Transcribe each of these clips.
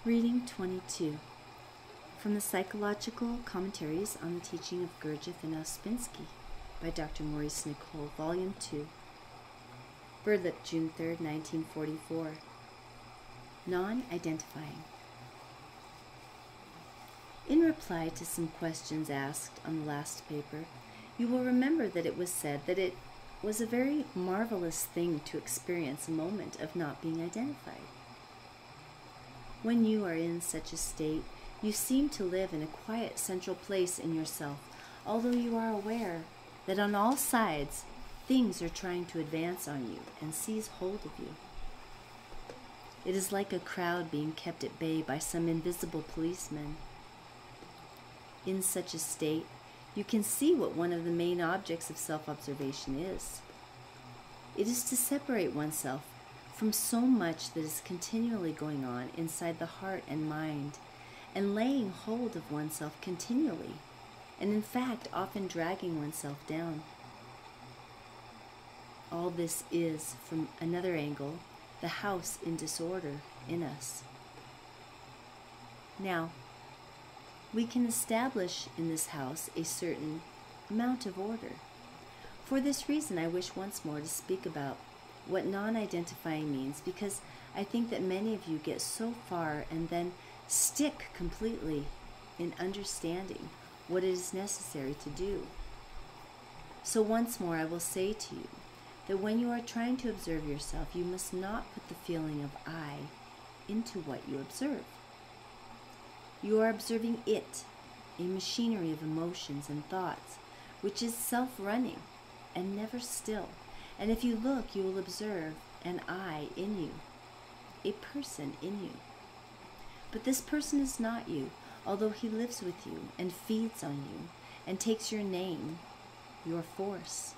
Reading 22 from the Psychological Commentaries on the Teaching of Gurdjieff and Ouspensky by Dr. Maurice Nicoll, Volume 2. Berlip, June 3, 1944. Non-identifying. In reply to some questions asked on the last paper, you will remember that it was said that it was a very marvelous thing to experience a moment of not being identified. When you are in such a state, you seem to live in a quiet central place in yourself, although you are aware that on all sides things are trying to advance on you and seize hold of you. It is like a crowd being kept at bay by some invisible policeman. In such a state, you can see what one of the main objects of self-observation is. It is to separate oneself from so much that is continually going on inside the heart and mind, and laying hold of oneself continually, and in fact often dragging oneself down. All this is, from another angle, the house in disorder in us. Now, we can establish in this house a certain amount of order. For this reason, I wish once more to speak about what non-identifying means, because I think that many of you get so far and then stick completely in understanding what it is necessary to do. So once more I will say to you that when you are trying to observe yourself, you must not put the feeling of I into what you observe. You are observing it, a machinery of emotions and thoughts, which is self-running and never still. And if you look, you will observe an I in you, a person in you. But this person is not you, although he lives with you and feeds on you and takes your name, your force.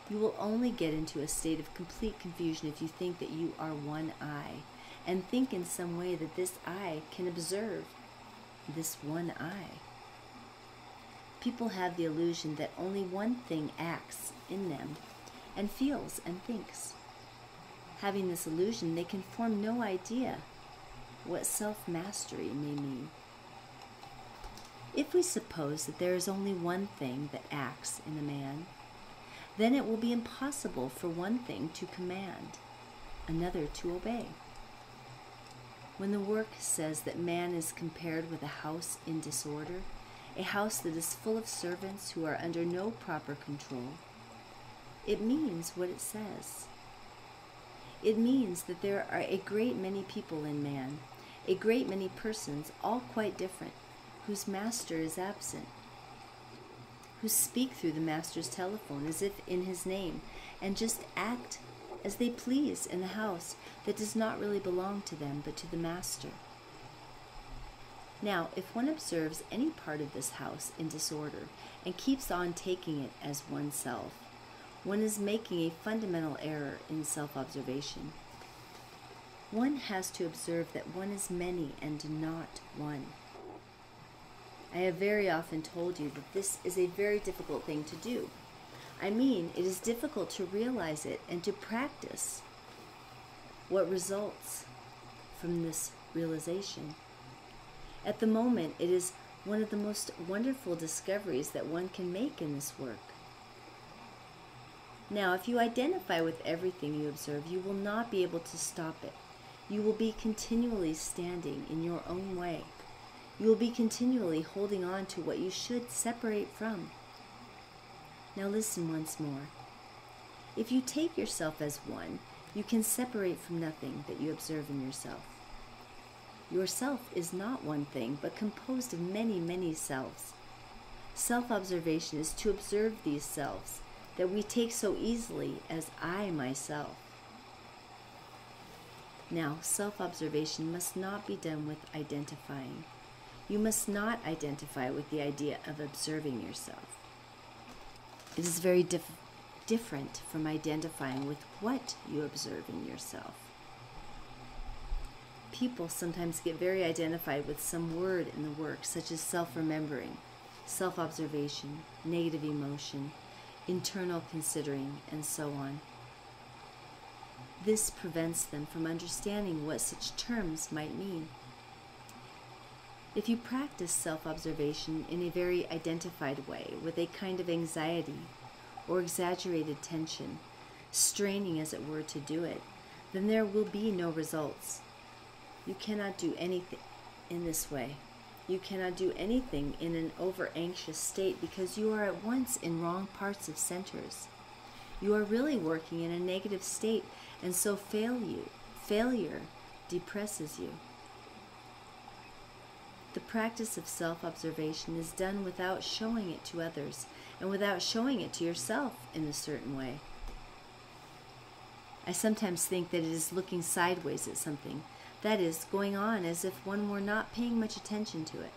You will only get into a state of complete confusion if you think that you are one I, and think in some way that this I can observe this one I. People have the illusion that only one thing acts in them, and feels and thinks. Having this illusion, they can form no idea what self-mastery may mean. If we suppose that there is only one thing that acts in a man, then it will be impossible for one thing to command, another to obey. When the work says that man is compared with a house in disorder, a house that is full of servants who are under no proper control, it means what it says. It means that there are a great many people in man, a great many persons, all quite different, whose master is absent, who speak through the master's telephone as if in his name, and just act as they please in a house that does not really belong to them but to the master. Now, if one observes any part of this house in disorder and keeps on taking it as oneself, one is making a fundamental error in self-observation. One has to observe that one is many and not one. I have very often told you that this is a very difficult thing to do. I mean, it is difficult to realize it and to practice what results from this realization. At the moment, it is one of the most wonderful discoveries that one can make in this work. Now, if you identify with everything you observe, you will not be able to stop it. You will be continually standing in your own way. You will be continually holding on to what you should separate from. Now listen once more. If you take yourself as one, you can separate from nothing that you observe in yourself. Yourself is not one thing, but composed of many, many selves. Self-observation is to observe these selves that we take so easily as I myself. Now, self-observation must not be done with identifying. You must not identify with the idea of observing yourself. It is very different from identifying with what you observe in yourself. People sometimes get very identified with some word in the work, such as self-remembering, self-observation, negative emotion, internal considering, and so on. This prevents them from understanding what such terms might mean. If you practice self-observation in a very identified way, with a kind of anxiety or exaggerated tension, straining as it were to do it, then there will be no results. You cannot do anything in this way. You cannot do anything in an over-anxious state because you are at once in wrong parts of centers. You are really working in a negative state, and so failure depresses you. The practice of self-observation is done without showing it to others and without showing it to yourself in a certain way. I sometimes think that it is looking sideways at something, that is, going on as if one were not paying much attention to it.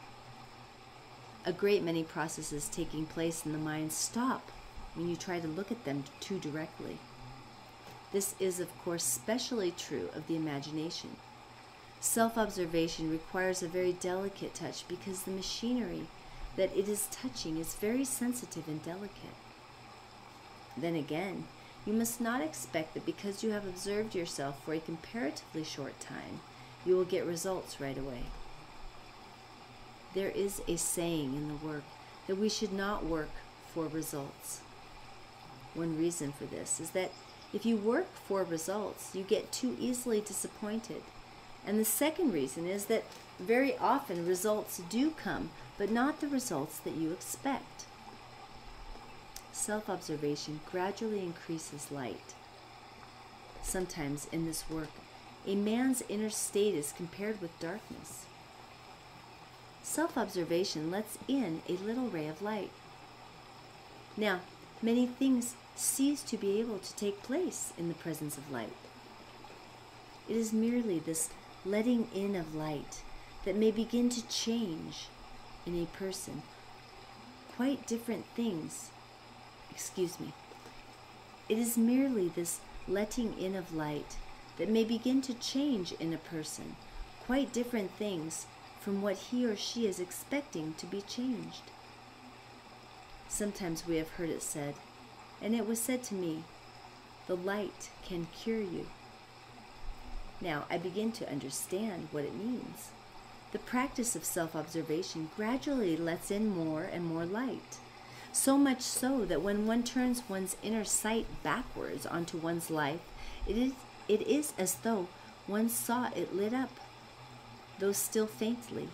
A great many processes taking place in the mind stop when you try to look at them too directly. This is, of course, especially true of the imagination. Self-observation requires a very delicate touch because the machinery that it is touching is very sensitive and delicate. Then again, you must not expect that because you have observed yourself for a comparatively short time, you will get results right away. There is a saying in the work that we should not work for results. One reason for this is that if you work for results, you get too easily disappointed. And the second reason is that very often results do come, but not the results that you expect. Self-observation gradually increases light. Sometimes in this work, a man's inner state is compared with darkness. Self-observation lets in a little ray of light. Now, many things cease to be able to take place in the presence of light. It is merely this letting in of light that may begin to change in a person quite different things. It is merely this letting in of light that may begin to change in a person quite different things from what he or she is expecting to be changed. Sometimes we have heard it said, and it was said to me, "The light can cure you." Now I begin to understand what it means. The practice of self-observation gradually lets in more and more light, so much so that when one turns one's inner sight backwards onto one's life, it is as though one saw it lit up, though still faintly,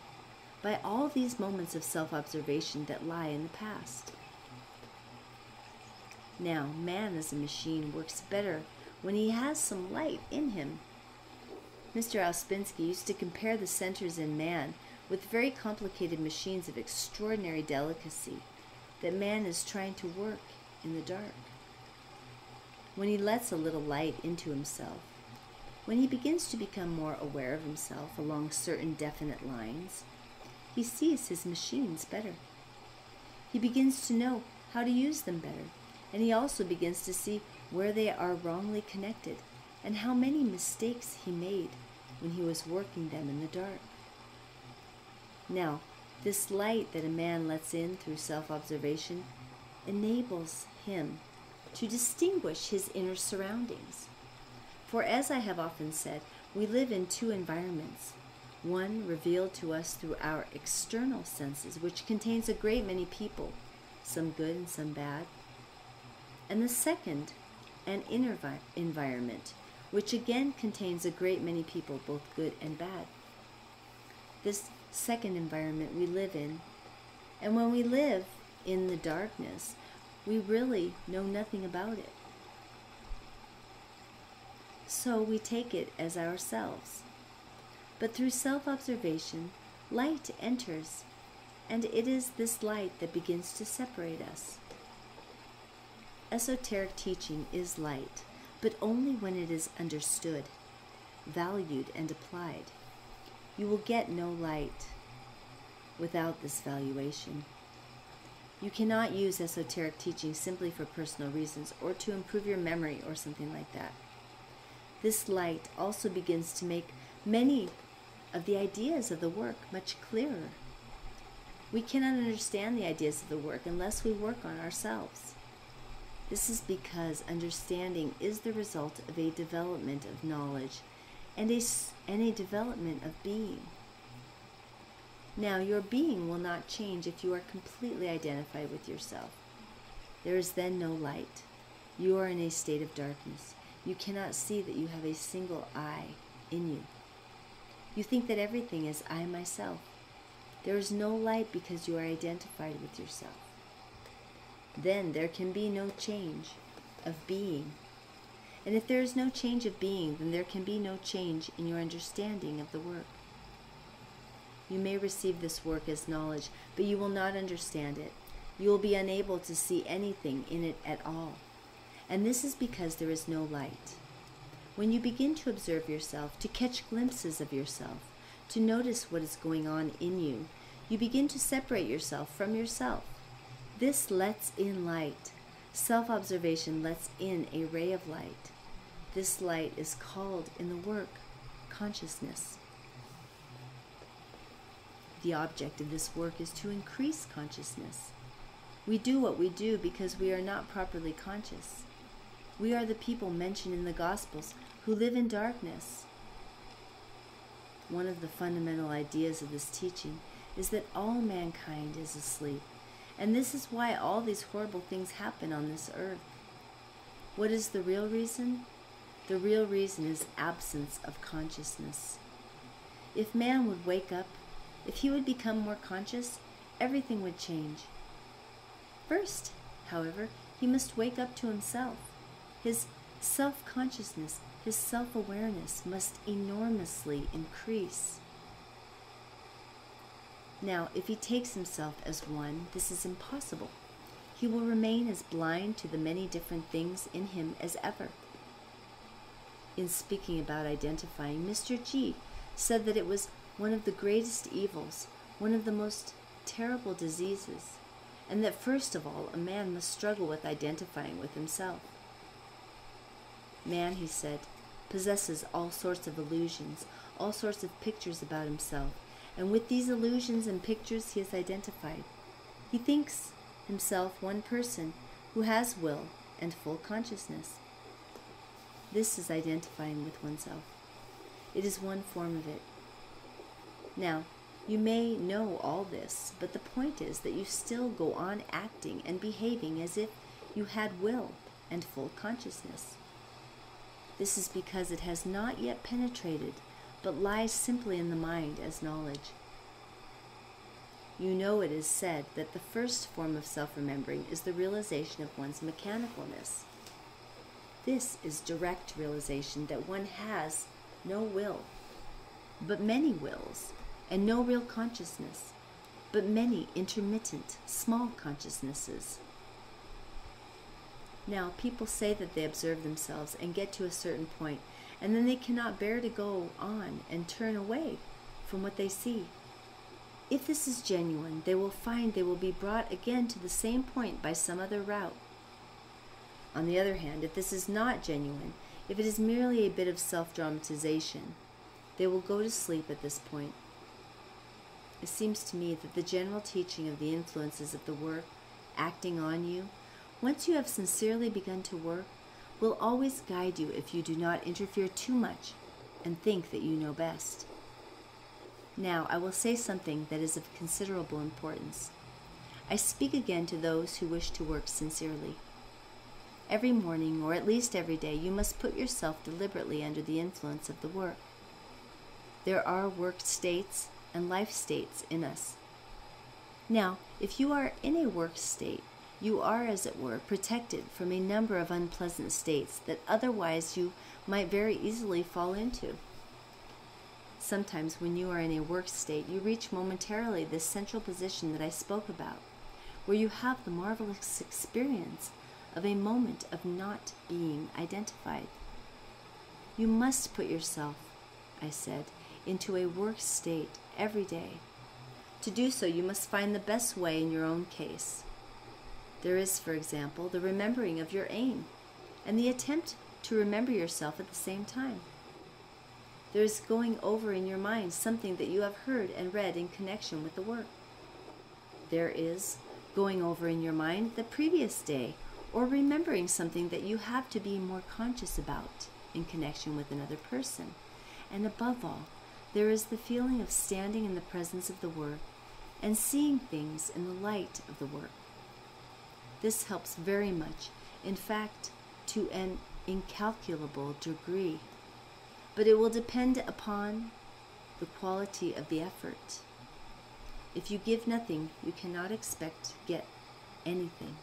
by all these moments of self-observation that lie in the past. Now, man as a machine works better when he has some light in him. Mr. Ouspensky used to compare the centers in man with very complicated machines of extraordinary delicacy that man is trying to work in the dark. When he lets a little light into himself, when he begins to become more aware of himself along certain definite lines, he sees his machines better. He begins to know how to use them better, and he also begins to see where they are wrongly connected and how many mistakes he made when he was working them in the dark. Now, this light that a man lets in through self-observation enables him to distinguish his inner surroundings. For as I have often said, we live in two environments, one revealed to us through our external senses, which contains a great many people, some good and some bad, and the second, an inner environment, which again contains a great many people, both good and bad. This second environment we live in, and when we live in the darkness, we really know nothing about it. So we take it as ourselves. But through self-observation, light enters, and it is this light that begins to separate us. Esoteric teaching is light, but only when it is understood, valued, and applied. You will get no light without this valuation. You cannot use esoteric teaching simply for personal reasons or to improve your memory or something like that. This light also begins to make many of the ideas of the work much clearer. We cannot understand the ideas of the work unless we work on ourselves. This is because understanding is the result of a development of knowledge and a development of being. Now, your being will not change if you are completely identified with yourself. There is then no light. You are in a state of darkness. You cannot see that you have a single I in you. You think that everything is I myself. There is no light because you are identified with yourself. Then there can be no change of being. And if there is no change of being, then there can be no change in your understanding of the work. You may receive this work as knowledge, but you will not understand it. You will be unable to see anything in it at all. And this is because there is no light. When you begin to observe yourself, to catch glimpses of yourself, to notice what is going on in you, you begin to separate yourself from yourself. This lets in light. Self-observation lets in a ray of light. This light is called in the work consciousness. The object of this work is to increase consciousness. We do what we do because we are not properly conscious. We are the people mentioned in the Gospels who live in darkness. One of the fundamental ideas of this teaching is that all mankind is asleep, and this is why all these horrible things happen on this earth. What is the real reason? The real reason is absence of consciousness. If man would wake up, if he would become more conscious, everything would change. First, however, he must wake up to himself. His self-consciousness, his self-awareness must enormously increase. Now, if he takes himself as one, this is impossible. He will remain as blind to the many different things in him as ever. In speaking about identifying, Mr. G said that it was one of the greatest evils, one of the most terrible diseases, and that first of all, a man must struggle with identifying with himself. Man, he said, possesses all sorts of illusions, all sorts of pictures about himself, and with these illusions and pictures he is identified. He thinks himself one person who has will and full consciousness. This is identifying with oneself. It is one form of it. Now, you may know all this, but the point is that you still go on acting and behaving as if you had will and full consciousness. This is because it has not yet penetrated, but lies simply in the mind as knowledge. You know it is said that the first form of self-remembering is the realization of one's mechanicalness. This is direct realization that one has no will, but many wills, and no real consciousness, but many intermittent, small consciousnesses. Now, people say that they observe themselves and get to a certain point, and then they cannot bear to go on and turn away from what they see. If this is genuine, they will find they will be brought again to the same point by some other route. On the other hand, if this is not genuine, if it is merely a bit of self-dramatization, they will go to sleep at this point. It seems to me that the general teaching of the influences of the work acting on you, once you have sincerely begun to work, will always guide you if you do not interfere too much and think that you know best. Now, I will say something that is of considerable importance. I speak again to those who wish to work sincerely. Every morning, or at least every day, you must put yourself deliberately under the influence of the work. There are work states and life states in us. Now, if you are in a work state, you are, as it were, protected from a number of unpleasant states that otherwise you might very easily fall into. Sometimes when you are in a work state, you reach momentarily this central position that I spoke about, where you have the marvelous experience of a moment of not being identified. You must put yourself, I said, into a work state every day. To do so, you must find the best way in your own case. There is, for example, the remembering of your aim, and the attempt to remember yourself at the same time. There is going over in your mind something that you have heard and read in connection with the work. There is going over in your mind the previous day, or remembering something that you have to be more conscious about in connection with another person. And above all, there is the feeling of standing in the presence of the work and seeing things in the light of the work. This helps very much, in fact, to an incalculable degree, but it will depend upon the quality of the effort. If you give nothing, you cannot expect to get anything.